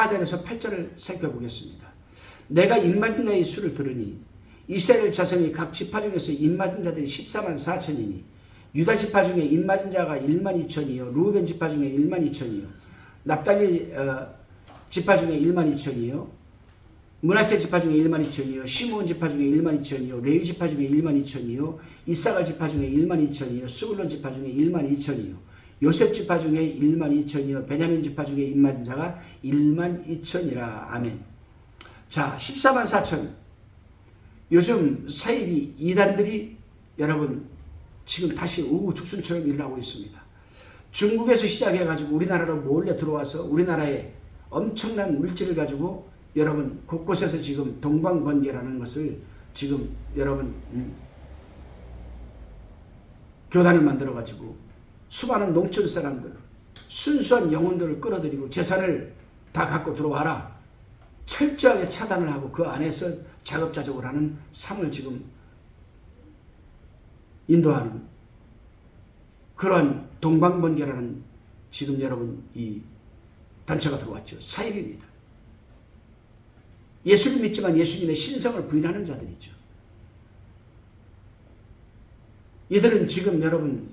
4절에서 8절을 살펴보겠습니다. 내가 입맞은 자의 수를 들으니 이스라엘 자손이 각 지파 중에서 입맞은 자들이 14만 4천이니 유다 지파 중에 입맞은 자가 1만 2천이요 루벤 지파 중에 1만 2천이요 납달리 지파 중에 1만 2천이요 므낫세 지파 중에 1만 2천이요 시므온 지파 중에 1만 2천이요 레위 지파 중에 1만 2천이요 이사갈 지파 중에 1만 2천이요 스불론 지파 중에 1만 2천이요 요셉 지파 중에 1만 2천이요 베냐민 지파 중에 입맞은 자가 1만 2천이라. 아멘. 자, 14만 4천. 요즘 사이비 이단들이 여러분 지금 다시 우후죽순처럼 일어나고 있습니다. 중국에서 시작해가지고 우리나라로 몰래 들어와서 우리나라에 엄청난 물질을 가지고 여러분 곳곳에서 지금 동방번개라는 것을 지금 여러분 교단을 만들어가지고 수많은 농촌 사람들 순수한 영혼들을 끌어들이고 재산을 다 갖고 들어와라. 철저하게 차단을 하고 그 안에서 자급자족을 하는 삶을 지금 인도하는 그런 동방번개라는 지금 여러분 이 단체가 들어왔죠. 사입입니다. 예수를 믿지만 예수님의 신성을 부인하는 자들이죠. 이들은 지금 여러분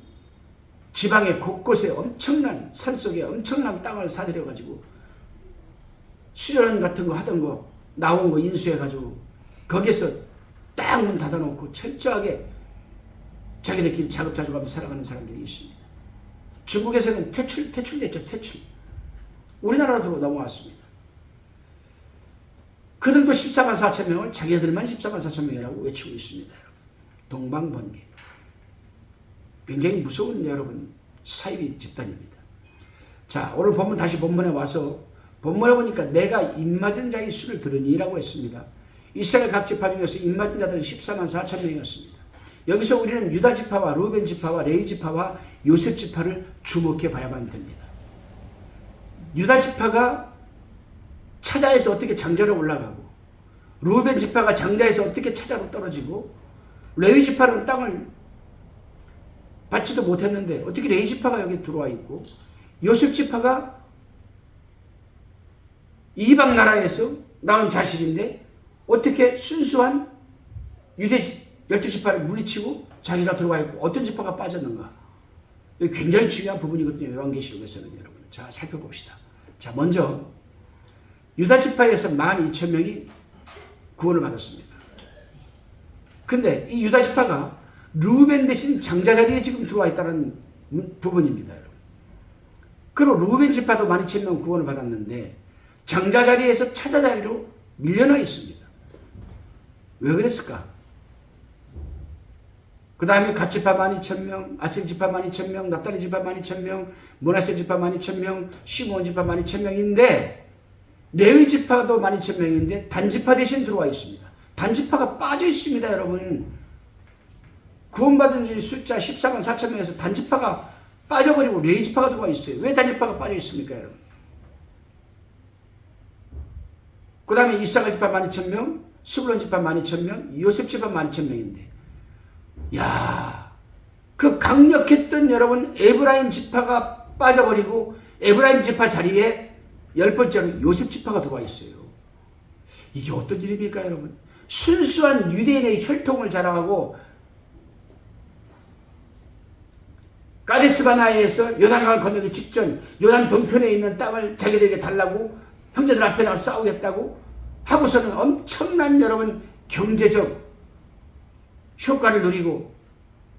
지방의 곳곳에 엄청난 산속에 엄청난 땅을 사들여가지고 수련 같은 거 하던 거 나온 거 인수해가지고 거기에서 딱 문 닫아놓고 철저하게 자기들끼리 자급자족하며 살아가는 사람들이 있습니다. 중국에서는 퇴출됐죠. 퇴출. 우리나라로 넘어왔습니다. 그들도 14만 4천 명을 자기들만 14만 4천 명이라고 외치고 있습니다. 동방번개. 굉장히 무서운 여러분 사이비 집단입니다. 자, 오늘 본문 다시 본문에 와서 본문에 보니까 내가 입맞은 자의 수를 들으니라고 했습니다. 이스라엘 각 지파 중에서 입맞은 자들은 14만 4천 명이었습니다. 여기서 우리는 유다 지파와 루벤 지파와 레위 지파와 요셉 지파를 주목해 봐야만 됩니다. 유다 지파가 차자에서 어떻게 장자로 올라가고 루벤 지파가 장자에서 어떻게 차자로 떨어지고 레위 지파는 땅을 받지도 못했는데 어떻게 레위 지파가 여기 들어와 있고 요셉 지파가 이방 나라에서 낳은 자식인데 어떻게 순수한 유대 12지파를 물리치고 자기가 들어와 있고 어떤 지파가 빠졌는가. 굉장히 중요한 부분이거든요. 요한계시록에서는 여러분. 자, 살펴봅시다. 자, 먼저 유다 지파에서 12,000명이 구원을 받았습니다. 근데 이 유다 지파가 루벤 대신 장자 자리에 지금 들어와 있다는 부분입니다. 여러분. 그리고 루벤 지파도 12,000명 구원을 받았는데 장자 자리에서 차자 자리로 밀려나 있습니다. 왜 그랬을까? 그 다음에 갓 지파 12,000명, 아셀 지파 12,000명, 납달리 지파 12,000명, 므낫세 지파 12,000명, 시므온 지파 12,000명인데 레위 지파도 12,000명인데 단지파 대신 들어와 있습니다. 단지파가 빠져 있습니다. 여러분. 구원받은 숫자 14만 4천 명에서 단지파가 빠져버리고 레위 지파가 들어와 있어요. 왜 단지파가 빠져 있습니까? 여러분? 그 다음에 이사갈 지파 12,000명, 스불론 지파 12,000명, 요셉 지파 12,000명인데 야, 그 강력했던 여러분 에브라임 지파가 빠져버리고 에브라임 지파 자리에 10번째로 요셉 지파가 들어와 있어요. 이게 어떤 일입니까 여러분? 순수한 유대인의 혈통을 자랑하고 가데스바나에서 요단강을 건너기 직전 요단 동편에 있는 땅을 자기들에게 달라고 형제들 앞에다가 싸우겠다고 하고서는 엄청난 여러분 경제적 효과를 누리고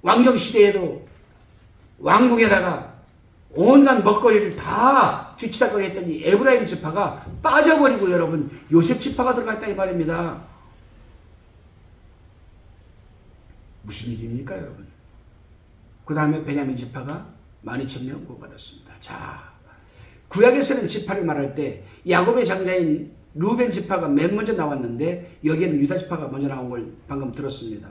왕정시대에도 왕궁에다가 온갖 먹거리를 다 뒤치다거리 했더니 에브라임 지파가 빠져버리고 여러분 요셉 지파가 들어갔다 이 말입니다. 무슨 일입니까 여러분? 그 다음에 베냐민 지파가 12,000명 구원받았습니다. 자, 구약에서는 지파를 말할 때 야곱의 장자인 루벤 지파가 맨 먼저 나왔는데 여기에는 유다 지파가 먼저 나온 걸 방금 들었습니다.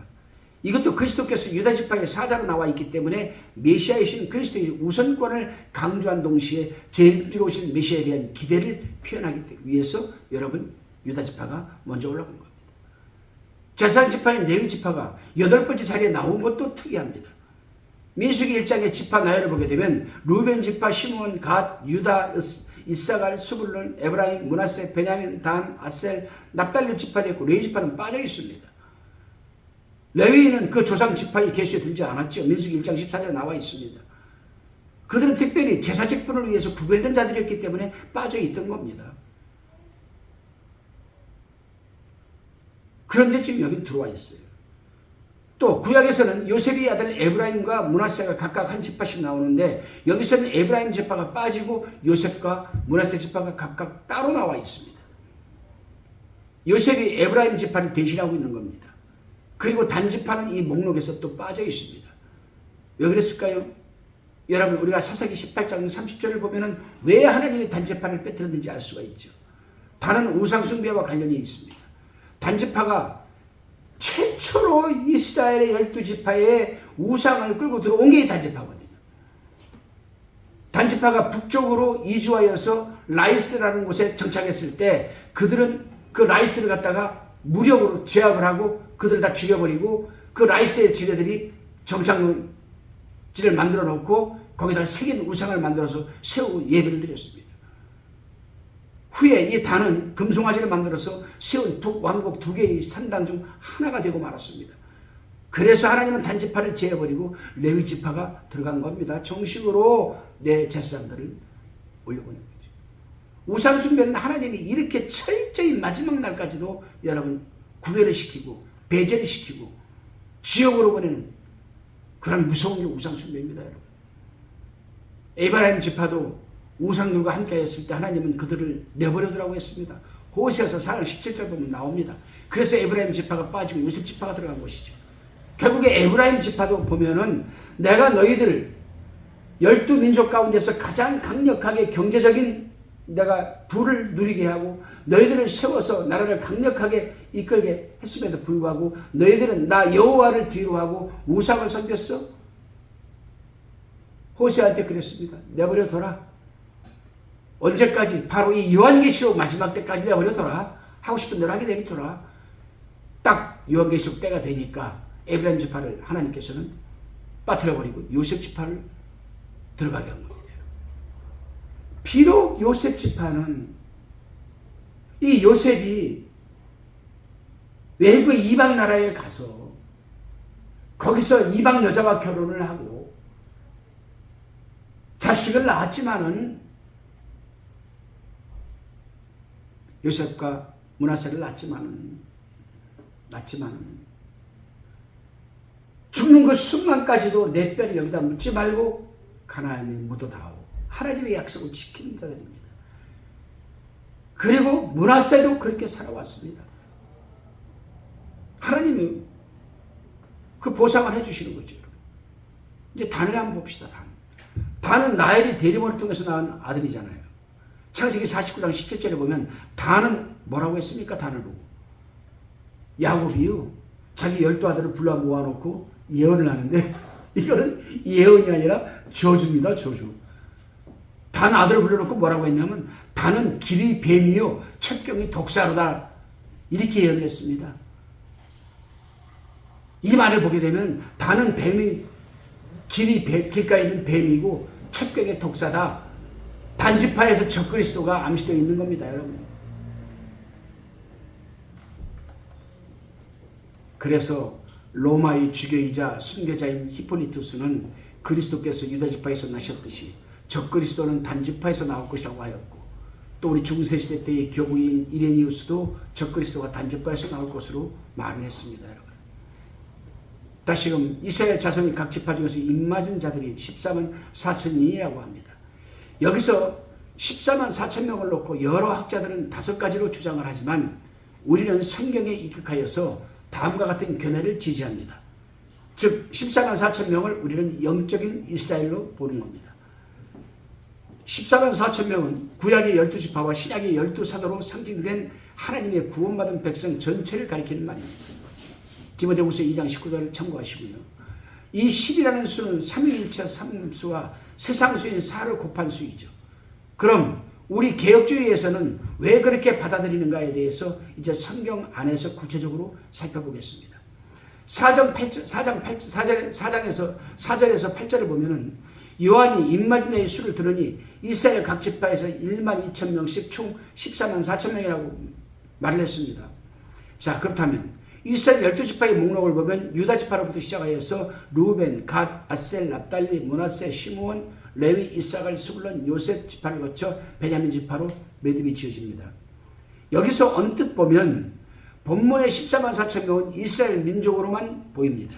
이것도 그리스도께서 유다 지파의 사자로 나와 있기 때문에 메시아이신 그리스도의 우선권을 강조한 동시에 제일로 오신 메시아에 대한 기대를 표현하기 위해서 여러분 유다 지파가 먼저 올라온 겁니다. 제사장 지파인 레위 지파가 8번째 자리에 나온 것도 특이합니다. 민수기 1장의 지파 나열을 보게 되면 루벤 지파, 시므온, 갓, 유다, 이사갈, 스불론, 에브라임, 므낫세, 베냐민, 단, 아셀, 납달리 지파도 있고 레위 지파는 빠져 있습니다. 레위는 그 조상 지파의 계수에 들지 않았죠. 민수기 1장 14절에 나와 있습니다. 그들은 특별히 제사 직분을 위해서 구별된 자들이었기 때문에 빠져 있던 겁니다. 그런데 지금 여기 들어와 있어요. 또 구약에서는 요셉의 아들 에브라임과 므낫세가 각각 한 지파씩 나오는데 여기서는 에브라임 지파가 빠지고 요셉과 므낫세 지파가 각각 따로 나와 있습니다. 요셉이 에브라임 지파를 대신하고 있는 겁니다. 그리고 단 지파는 이 목록에서 또 빠져 있습니다. 왜 그랬을까요? 여러분, 우리가 사사기 18장 30절을 보면은 왜 하나님이 단 지파를 빼뜨렸는지 알 수가 있죠. 단은 우상 숭배와 관련이 있습니다. 단 지파가 최초로 이스라엘의 12지파의 우상을 끌고 들어온 게 단지파거든요. 단지파가 북쪽으로 이주하여서 라이스라는 곳에 정착했을 때 그들은 그 라이스를 갖다가 무력으로 제압을 하고 그들을 다 죽여버리고 그 라이스의 지뢰들이 정착지를 만들어 놓고 거기다가 새긴 우상을 만들어서 세우고 예배를 드렸습니다. 후에 이 단은 금송아지를 만들어서 세운 왕국 2개의 산당 중 하나가 되고 말았습니다. 그래서 하나님은 단지파를 제어버리고 레위 지파가 들어간 겁니다. 정식으로 내 제사장들을 올려보낸 거죠. 우상 숭배는 하나님이 이렇게 철저히 마지막 날까지도 여러분 구별을 시키고 배제를 시키고 지옥으로 보내는 그런 무서운 게 우상 숭배입니다. 여러분. 에브라임 지파도 우상들과 함께 했을 때 하나님은 그들을 내버려두라고 했습니다. 호세아서 4장 17절 보면 나옵니다. 그래서 에브라임 지파가 빠지고 요셉 지파가 들어간 것이죠. 결국에 에브라임 지파도 보면은 내가 너희들 12민족 가운데서 가장 강력하게 경제적인 내가 부를 누리게 하고 너희들을 세워서 나라를 강력하게 이끌게 했음에도 불구하고 너희들은 나 여호와를 뒤로 하고 우상을 섬겼어? 호세아한테 그랬습니다. 내버려둬라. 언제까지? 바로 이 요한계시록 마지막 때까지 내버려둬라. 하고 싶은 대로 하게 내버려둬라. 딱 요한계시록 때가 되니까 에브라임 지파를 하나님께서는 빠뜨려버리고 요셉 지파를 들어가게 한 겁니다. 비록 요셉 지파는 이 요셉이 외부 이방 나라에 가서 거기서 이방 여자와 결혼을 하고 자식을 낳았지만은 요셉과 므낫세를 낳지만은 죽는 그 순간까지도 내 뼈를 여기다 묻지 말고 가나안에 묻어다오. 하나님의 약속을 지키는 자들입니다. 그리고 므낫세도 그렇게 살아왔습니다. 하나님이 그 보상을 해주시는 거죠. 이제 단을 한번 봅시다. 단은 나엘이 대리모를 통해서 낳은 아들이잖아요. 창세기 49장 17절에 보면 단은 뭐라고 했습니까? 단을 보고 야곱이요 자기 12아들을 불러 모아놓고 예언을 하는데 이거는 예언이 아니라 저주입니다. 저주. 단 아들을 불러놓고 뭐라고 했냐면 단은 길이 뱀이요 첩경이 독사로다 이렇게 예언을 했습니다. 이 말을 보게 되면 단은 뱀이 길가에 있는 뱀이고 첩경의 독사다. 단지파에서 적그리스도가 암시되어 있는 겁니다. 여러분. 그래서 로마의 주교이자 순교자인 히폴리투스는 그리스도께서 유다지파에서 나셨듯이 적그리스도는 단지파에서 나올 것이라고 하였고 또 우리 중세시대 때의 교부인 이레니우스도 적그리스도가 단지파에서 나올 것으로 말을 했습니다. 여러분. 다시금 이스라엘 자손이 각 지파 중에서 입맞은 자들이 14만 4천이라고 합니다. 여기서 14만 4천 명을 놓고 여러 학자들은 5가지로 주장을 하지만 우리는 성경에 입각하여서 다음과 같은 견해를 지지합니다. 즉 14만 4천 명을 우리는 영적인 이스라엘로 보는 겁니다. 14만 4천 명은 구약의 12지파와 신약의 12사도로 상징된 하나님의 구원받은 백성 전체를 가리키는 말입니다. 디모데후서 2장 19절을 참고하시고요. 이 10이라는 수는 삼위일체 3수와 세상수인 4를 곱한 수이죠. 그럼 우리 개혁주의에서는 왜 그렇게 받아들이는가에 대해서 이제 성경 안에서 구체적으로 살펴보겠습니다. 4장에서 8절을 보면은 요한이 입맞은 자의 수를 들으니 이스라엘 각 지파에서 1만 2천 명씩 총 14만 4천 명이라고 말을 했습니다. 자, 그렇다면 이스라엘 12지파의 목록을 보면 유다 지파로부터 시작하여서 루벤, 갓, 아셀, 납달리, 므낫세, 시므온, 레위, 이사갈, 스불론, 요셉 지파를 거쳐 베냐민 지파로 매듭이 지어집니다. 여기서 언뜻 보면 본문의 14만 4천 명은 이스라엘 민족으로만 보입니다.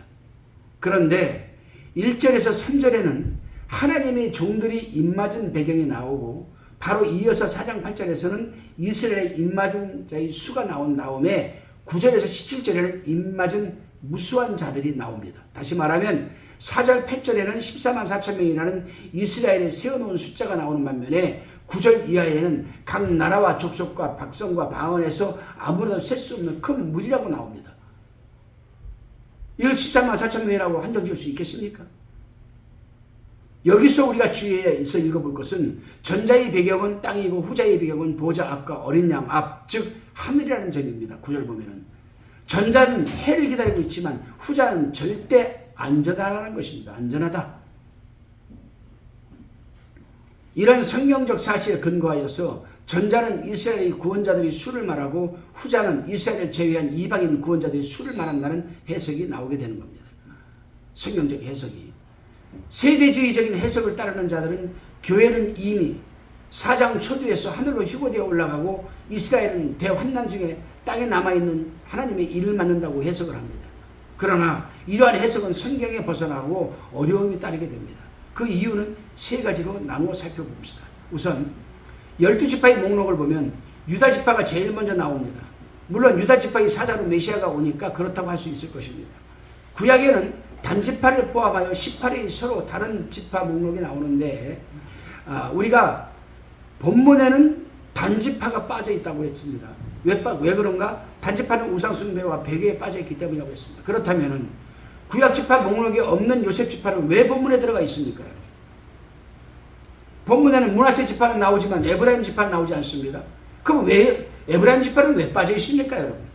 그런데 1절에서 3절에는 하나님의 종들이 입맞은 배경이 나오고 바로 이어서 4장 8절에서는 이스라엘의 입맞은 자의 수가 나온 다음에 9절에서 17절에는 입맞은 무수한 자들이 나옵니다. 다시 말하면 4절 8절에는 14만 4천 명이라는 이스라엘에 세워놓은 숫자가 나오는 반면에 9절 이하에는 각 나라와 족속과 박성과 방언에서 아무래도 셀 수 없는 큰 무리라고 나옵니다. 이걸 14만 4천 명이라고 한정 지을 수 있겠습니까? 여기서 우리가 주의해서 읽어볼 것은 전자의 배경은 땅이고 후자의 배경은 보좌 앞과 어린 양 앞, 즉 하늘이라는 점입니다. 9절 보면은 전자는 해를 기다리고 있지만 후자는 절대 안전하다는 것입니다. 안전하다. 이런 성경적 사실에 근거하여서 전자는 이스라엘의 구원자들의 수를 말하고 후자는 이스라엘을 제외한 이방인 구원자들의 수를 말한다는 해석이 나오게 되는 겁니다. 성경적 해석이. 세대주의적인 해석을 따르는 자들은 교회는 이미 4장 초두에서 하늘로 휴거되어 올라가고 이스라엘은 대환난 중에 땅에 남아있는 하나님의 일을 맡는다고 해석을 합니다. 그러나 이러한 해석은 성경에 벗어나고 어려움이 따르게 됩니다. 그 이유는 세 가지로 나누어 살펴봅시다. 우선 12지파의 목록을 보면 유다지파가 제일 먼저 나옵니다. 물론 유다지파의 사자로 메시아가 오니까 그렇다고 할 수 있을 것입니다. 구약에는 단지파를 포함하여 18의 서로 다른 지파 목록이 나오는데 우리가 본문에는 단지파가 빠져 있다고 했습니다. 왜 그런가? 단지파는 우상숭배와 배교에 빠져 있기 때문이라고 했습니다. 그렇다면 구약지파 목록에 없는 요셉지파는 왜 본문에 들어가 있습니까? 본문에는 므낫세 지파는 나오지만 에브라임 지파는 나오지 않습니다. 그럼 왜 에브라임 지파는 왜 빠져 있습니까, 여러분?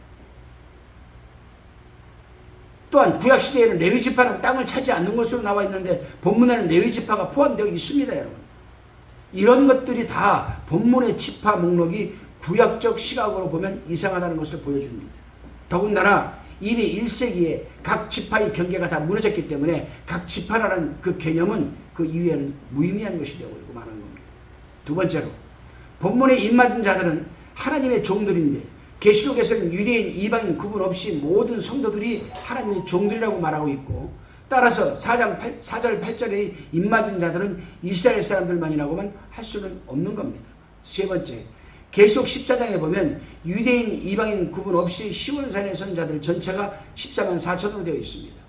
또한 구약시대에는 레위지파는 땅을 차지 않는 것으로 나와 있는데 본문에는 레위지파가 포함되어 있습니다, 여러분. 이런 것들이 다 본문의 지파 목록이 구약적 시각으로 보면 이상하다는 것을 보여줍니다. 더군다나 이미 1세기에 각 지파의 경계가 다 무너졌기 때문에 각 지파라는 그 개념은 그 이후에는 무의미한 것이 되어버리고 말하는 겁니다. 두 번째로 본문에 입맞은 자들은 하나님의 종들인데 계시록에서는 유대인, 이방인 구분 없이 모든 성도들이 하나님의 종들이라고 말하고 있고 따라서 4절 8절의 입맞은 자들은 이스라엘 사람들만이라고만 할 수는 없는 겁니다. 세 번째, 계시록 14장에 보면 유대인, 이방인 구분 없이 시온산에 선 자들 전체가 14만 4천으로 되어 있습니다.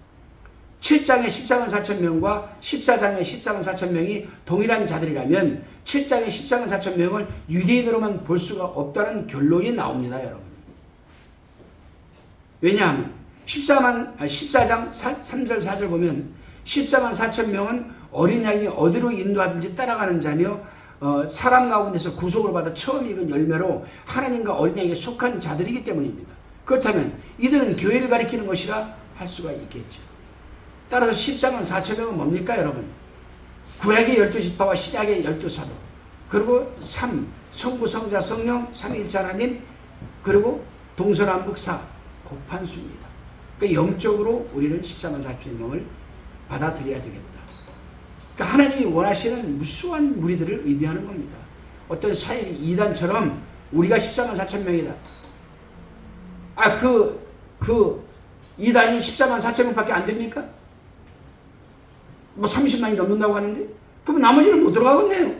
7장의 14만 4천 명과 14장의 14만 4천 명이 동일한 자들이라면 7장의 14만 4천 명을 유대인으로만 볼 수가 없다는 결론이 나옵니다, 여러분. 왜냐하면 14장 3절 4절 보면 14만 4천 명은 어린 양이 어디로 인도하든지 따라가는 자며 사람 가운데서 구속을 받아 처음 익은 열매로 하나님과 어린 양에게 속한 자들이기 때문입니다. 그렇다면 이들은 교회를 가리키는 것이라 할 수가 있겠죠. 따라서 14만 4천 명은 뭡니까, 여러분? 구약의 12지파와 신약의 12사도, 그리고 성부, 성자, 성령, 삼위일체 하나님, 그리고 동서남북 곱한 수입니다. 그러니까 영적으로 우리는 14만 4천 명을 받아들여야 되겠다. 그러니까 하나님이 원하시는 무수한 무리들을 의미하는 겁니다. 어떤 사이비 이단처럼 우리가 14만 4천 명이다. 그 이단이 14만 4천 명밖에 안 됩니까? 뭐 30만이 넘는다고 하는데? 그럼 나머지는 못 들어가겠네요.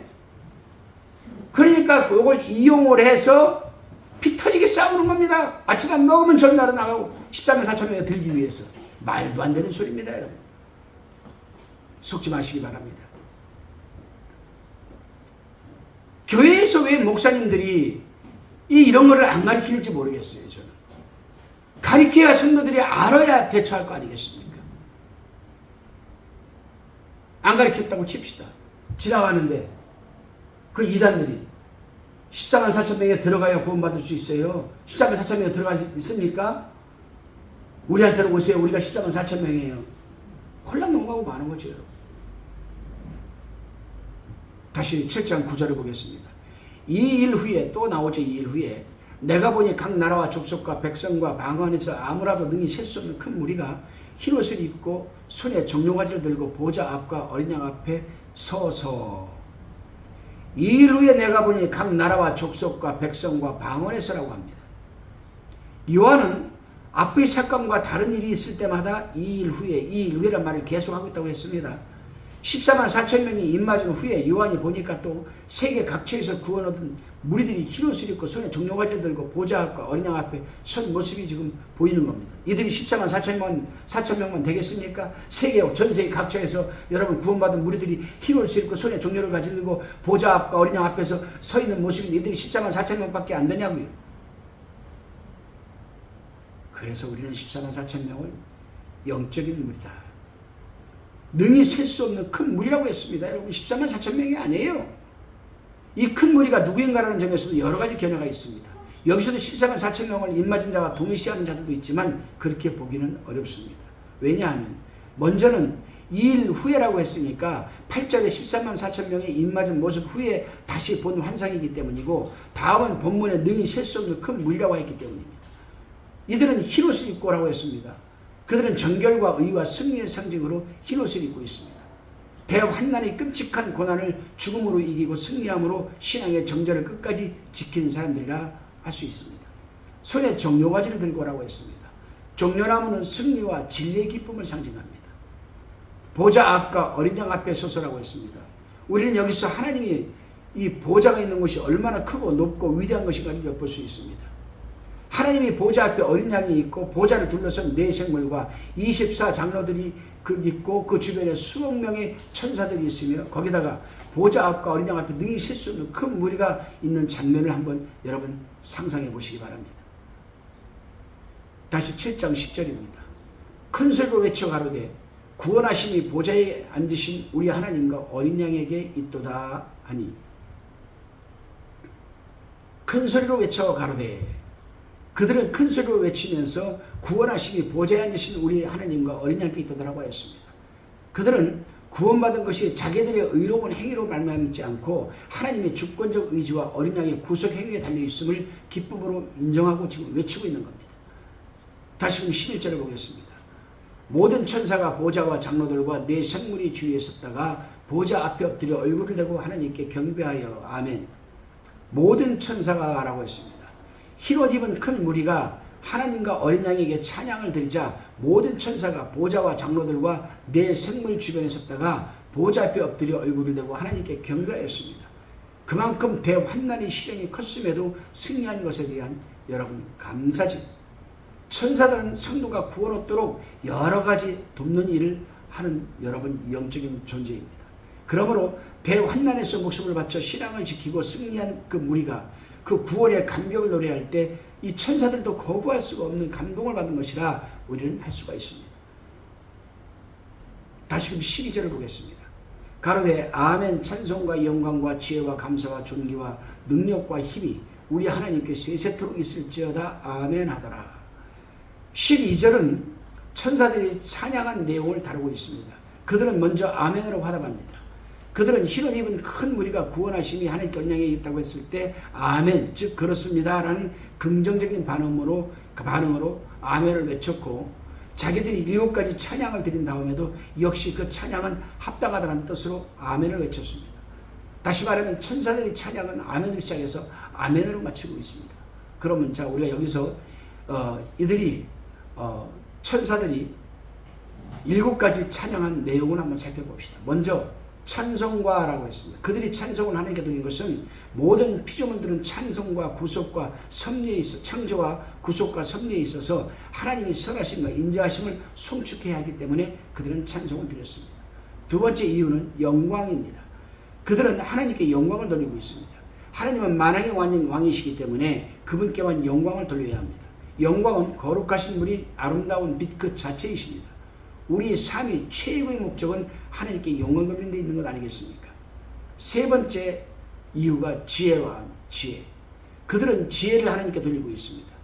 그러니까 그걸 이용을 해서 피 터지게 싸우는 겁니다. 아침 안 먹으면 전날은 나가고 14만 4천 명이 들기 위해서. 말도 안 되는 소리입니다, 여러분. 속지 마시기 바랍니다. 교회에서 왜 목사님들이 이런 거를 안 가르치는지 모르겠어요, 저는. 가르쳐야 성도들이 알아야 대처할 거 아니겠습니까? 안 가르쳤다고 칩시다. 지나가는데 그 이단들이 14만 4천 명에 들어가야 구원받을 수 있어요. 14만 4천 명에 들어가 있습니까? 우리한테는 오세요. 우리가 14만 4천 명이에요. 혼란 농가고 많은 거죠. 다시 7장 9절을 보겠습니다. 이 일 후에 또 나오죠. 이 일 후에 내가 보니 각 나라와 족속과 백성과 방언에서 아무라도 능히 셀 수 없는 큰 무리가 흰옷을 입고 손에 종려가지를 들고 보좌 앞과 어린 양 앞에 서서 이 일 후에 내가 보니 각 나라와 족속과 백성과 방언에서라고 합니다. 요한은 앞의 사건과 다른 일이 있을 때마다 이 일 후에란 말을 계속하고 있다고 했습니다. 14만 4천 명이 입맞은 후에 요한이 보니까 또 세계 각처에서 구원 얻은 무리들이 흰옷을 입고 손에 종려가지를 들고 보좌 앞과 어린 양 앞에 선 모습이 지금 보이는 겁니다. 이들이 14만 4천 명만 되겠습니까? 전 세계 각처에서 여러분 구원받은 무리들이 흰옷을 입고 손에 종려를 가지고 보좌 앞과 어린 양 앞에서 서 있는 모습이 이들이 14만 4천 명밖에 안 되냐고요. 그래서 우리는 14만 4천 명을 영적인 무리다, 능히 셀 수 없는 큰 무리라고 했습니다. 여러분 14만 4천 명이 아니에요. 이 큰 무리가 누구인가라는 점에서도 여러 가지 견해가 있습니다. 여기서도 14만 4천 명을 입맞은 자와 동일시하는 자들도 있지만 그렇게 보기는 어렵습니다. 왜냐하면 먼저는 2일 후에라고 했으니까 8절에 14만 4천 명의 입맞은 모습 후에 다시 본 환상이기 때문이고, 다음은 본문에 능히 셀 수 없는 큰 무리라고 했기 때문입니다. 이들은 흰옷을 입고 오라고 했습니다. 그들은 정결과 의와 승리의 상징으로 흰옷을 입고 있습니다. 대환난이 끔찍한 고난을 죽음으로 이기고 승리함으로 신앙의 정절을 끝까지 지킨 사람들이라 할 수 있습니다. 손에 종려가지를 들고 오라고 했습니다. 종려나무는 승리와 진리의 기쁨을 상징합니다. 보좌 앞과 어린 양 앞에 서서라고 했습니다. 우리는 여기서 하나님이 이 보좌가 있는 것이 얼마나 크고 높고 위대한 것인가를 엿볼 수 있습니다. 하나님이 보좌 앞에 어린 양이 있고 보좌를 둘러선 네 생물과 24 장로들이 있고 그 주변에 수억 명의 천사들이 있으며 거기다가 보좌 앞과 어린 양 앞에 능히 셀 수 없는 큰 무리가 있는 장면을 한번 여러분 상상해 보시기 바랍니다. 다시 7장 10절입니다. 큰 소리로 외쳐 가로되 구원하심이 보좌에 앉으신 우리 하나님과 어린 양에게 있도다 하니, 큰 소리로 외쳐 가로되, 그들은 큰 소리로 외치면서 구원하심이 보좌에 앉으신 우리 하나님과 어린 양께 있도다라고 하였습니다. 그들은 구원받은 것이 자기들의 의로운 행위로 말미암지 않고 하나님의 주권적 의지와 어린 양의 구속 행위에 달려있음을 기쁨으로 인정하고 지금 외치고 있는 겁니다. 다시 11절을 보겠습니다. 모든 천사가 보좌와 장로들과 네 생물이 주위에 섰다가 보좌 앞에 엎드려 얼굴을 대고 하나님께 경배하여 아멘. 모든 천사가 라고 했습니다. 흰옷 입은 큰 무리가 하나님과 어린 양에게 찬양을 드리자 모든 천사가 보좌와 장로들과 네 생물 주변에 섰다가 보좌 앞에 엎드려 얼굴을 대고 하나님께 경배하였습니다. 그만큼 대환난의 시련이 컸음에도 승리한 것에 대한 여러분 감사죠. 천사들은 성도가 구원 얻도록 여러 가지 돕는 일을 하는 여러분 영적인 존재입니다. 그러므로 대환난에서 목숨을 바쳐 신앙을 지키고 승리한 그 무리가 그 구원의 감격을 노래할 때 이 천사들도 거부할 수가 없는 감동을 받은 것이라 우리는 할 수가 있습니다. 다시금 12절을 보겠습니다. 가로되 아멘. 찬송과 영광과 지혜와 감사와 존귀와 능력과 힘이 우리 하나님께 세세토록 있을지어다 아멘 하더라. 12절은 천사들이 찬양한 내용을 다루고 있습니다. 그들은 먼저 아멘으로 화답합니다. 그들은 흰옷 입은 큰 무리가 구원하심이 하나님께 언양에 있다고 했을 때 아멘, 즉 그렇습니다 라는 긍정적인 반응으로 아멘을 외쳤고, 자기들이 7가지 찬양을 드린 다음에도 역시 그 찬양은 합당하다는 뜻으로 아멘을 외쳤습니다. 다시 말하면 천사들이 찬양은 아멘으로 시작해서 아멘으로 마치고 있습니다. 그러면 자, 우리가 여기서 천사들이 7가지 찬양한 내용을 한번 살펴봅시다. 먼저 찬송과라고 했습니다. 그들이 찬송을 하나님께 드린 것은 모든 피조물들은 찬송과 구속과 섭리에 있어 창조와 구속과 섭리에 있어서 하나님이 선하심과 인자하심을 송축해야 하기 때문에 그들은 찬송을 드렸습니다. 두 번째 이유는 영광입니다. 그들은 하나님께 영광을 돌리고 있습니다. 하나님은 만왕의 왕이시기 때문에 그분께만 영광을 돌려야 합니다. 영광은 거룩하신 분이 아름다운 빛 그 자체이십니다. 우리의 삶이 최고의 목적은 하나님께 영광 돌리는 데 있는 것 아니겠습니까? 세 번째 이유가 지혜와 지혜. 그들은 지혜를 하나님께 돌리고 있습니다.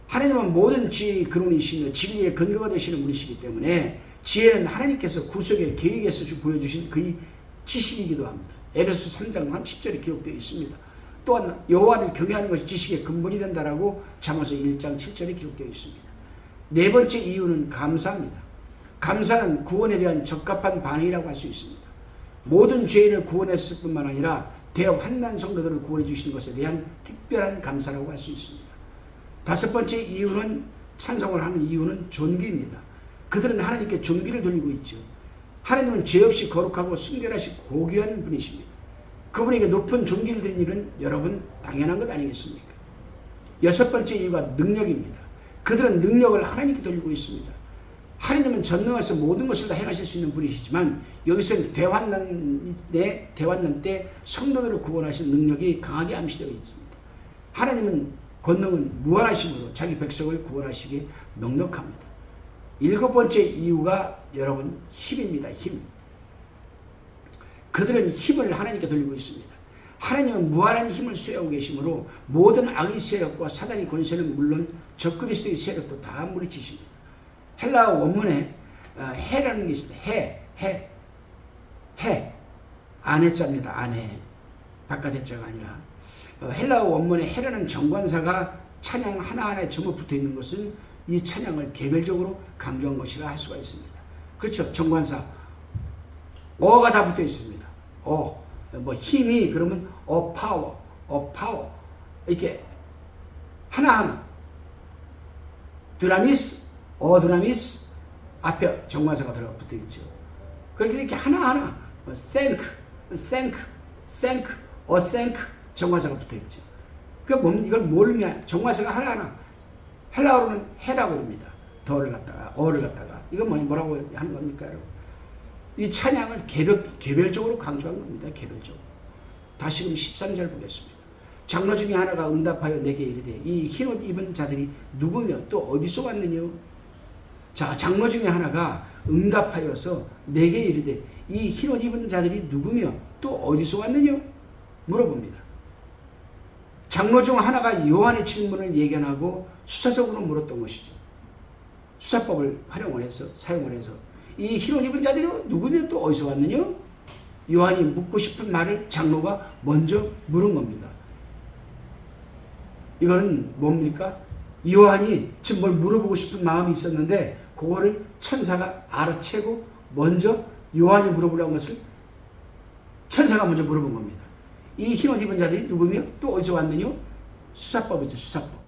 하나님은 모든 지혜의 근원이시며 진리의 근거가 되시는 분이시기 때문에 지혜는 하나님께서 구속의 계획에서 보여주신 그의 지식이기도 합니다. 에베소 3장 10절에 기록되어 있습니다. 또한 여호와를 경외하는 것이 지식의 근본이 된다라고 잠언서 1장 7절에 기록되어 있습니다. 네 번째 이유는 감사입니다. 감사는 구원에 대한 적합한 반응이라고 할 수 있습니다. 모든 죄인을 구원했을 뿐만 아니라 대환난 성도들을 구원해 주시는 것에 대한 특별한 감사라고 할 수 있습니다. 다섯 번째 이유는 찬송을 하는 이유는 존귀입니다. 그들은 하나님께 존귀를 돌리고 있죠. 하나님은 죄 없이 거룩하고 순결하시고 고귀한 분이십니다. 그분에게 높은 존귀를 드리는 일은 여러분 당연한 것 아니겠습니까? 여섯 번째 이유가 능력입니다. 그들은 능력을 하나님께 돌리고 있습니다. 하나님은 전능하셔서 모든 것을 다 행하실 수 있는 분이시지만 여기서는 대환난 때 성도들을 구원하신 능력이 강하게 암시되어 있습니다. 하나님은 권능은 무한하심으로 자기 백성을 구원하시기에 넉넉합니다. 일곱 번째 이유가 여러분 힘입니다. 힘. 그들은 힘을 하나님께 돌리고 있습니다. 하나님은 무한한 힘을 수여하고 계시므로 모든 악의 세력과 사단의 권세는 물론 적그리스도의 세력도 다 물리치십니다. 헬라어 원문에 해라는 게 있습니다. 해. 안해자입니다. 안해. 바깥해자가 아니라. 헬라어 원문에 해라는 정관사가 찬양 하나하나에 전부 붙어 있는 것은 이 찬양을 개별적으로 강조한 것이라 할 수가 있습니다. 그렇죠. 정관사. 어가 다 붙어 있습니다. 힘이 그러면 파워. 이렇게 하나하나. 드라미스, 드라미스 앞에 정관사가 들어가 붙어 있죠. 그렇게 이렇게 하나하나 thank 정관사가 붙어 있죠. 이걸 모르면 정관사가 하나하나 헬라어로는 해라고 합니다. 어를 갖다가 이건 뭐라고 하는 겁니까, 여러분? 이 찬양을 개별적으로 강조한 겁니다. 개별적으로. 다시금 13절 보겠습니다. 장로 중에 하나가 응답하여 내게 이르되 이 흰옷 입은 자들이 누구며 또 어디서 왔느냐? 자, 장로 중에 하나가 응답하여서 내게 이르되 이 흰옷 입은 자들이 누구며 또 어디서 왔느냐? 물어봅니다. 장로 중 하나가 요한의 질문을 예견하고 수사적으로 물었던 것이죠. 수사법을 사용을 해서 이 흰옷 입은 자들이 누구며 또 어디서 왔느냐? 요한이 묻고 싶은 말을 장로가 먼저 물은 겁니다. 이건 뭡니까? 요한이 지금 뭘 물어보고 싶은 마음이 있었는데 그거를 천사가 알아채고 먼저 요한이 물어보려는 것을 천사가 먼저 물어본 겁니다. 이 흰옷 입은 자들이 누구며 또 어디서 왔느냐? 수사법이죠. 수사법.